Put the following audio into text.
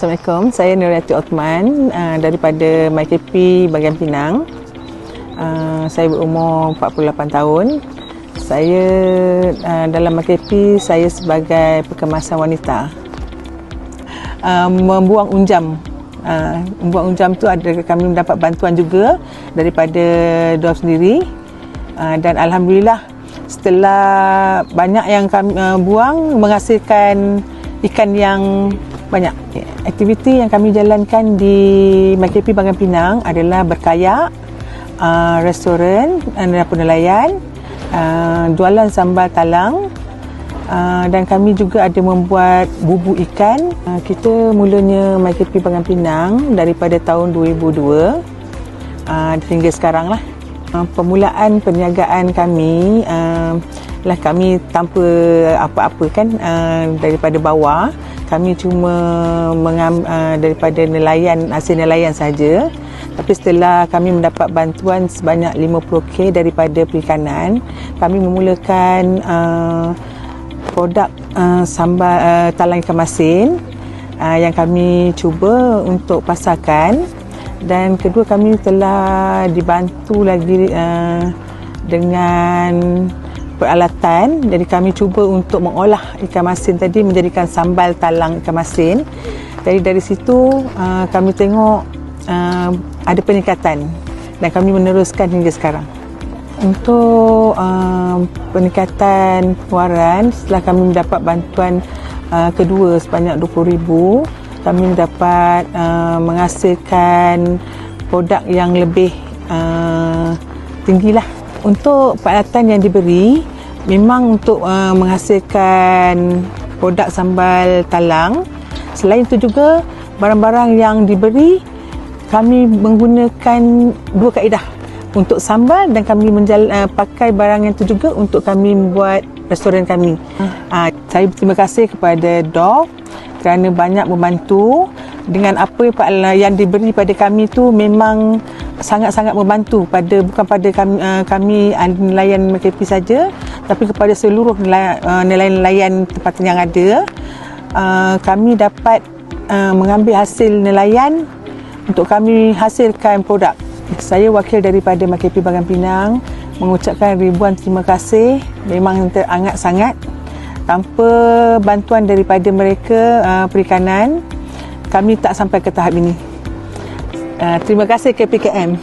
Assalamualaikum, saya Nurhayati Othman daripada MyKP Bahagian Pinang. Saya berumur 48 tahun. Saya dalam MyKP, saya sebagai pekemasan wanita. Membuang unjam. Membuang unjam tu kami mendapat bantuan juga daripada DOF sendiri. Dan Alhamdulillah, setelah banyak yang kami buang, menghasilkan ikan yang banyak. Aktiviti yang kami jalankan di MyKP Bahagian Pinang adalah berkayak, restoran, dapur nelayan, jualan sambal talang, dan kami juga ada membuat bubur ikan. Kita mulanya MyKP Bahagian Pinang daripada tahun 2002 hingga sekarang lah. Permulaan perniagaan kami lah kami tanpa apa-apa kan, daripada bawah. Kami cuma daripada nelayan, hasil nelayan saja. Tapi setelah kami mendapat bantuan sebanyak 50K daripada perikanan, kami memulakan produk sambal talang ikan masin yang kami cuba untuk pasarkan. Dan kedua, kami telah dibantu lagi dengan peralatan. Jadi kami cuba untuk mengolah ikan masin tadi menjadikan sambal talang ikan masin. Jadi dari situ kami tengok ada peningkatan dan kami meneruskan hingga sekarang. Untuk peningkatan pengeluaran, setelah kami mendapat bantuan kedua sebanyak 20,000, kami dapat menghasilkan produk yang lebih tinggilah. Untuk peralatan yang diberi, memang untuk menghasilkan produk sambal talang. Selain itu juga, barang-barang yang diberi, kami menggunakan dua kaedah untuk sambal, dan kami pakai barang yang itu juga untuk kami membuat restoran kami. Saya berterima kasih kepada DOF kerana banyak membantu. Dengan apa yang diberi pada kami tu memang sangat-sangat membantu, bukan pada kami nelayan MyKP saja, tapi kepada seluruh nelayan tempatan yang ada. Kami dapat mengambil hasil nelayan untuk kami hasilkan produk. Saya wakil daripada MyKP Bahagian Pinang mengucapkan ribuan terima kasih. Memang teramat sangat. Tanpa bantuan daripada mereka, perikanan, kami tak sampai ke tahap ini. Terima kasih KPKM.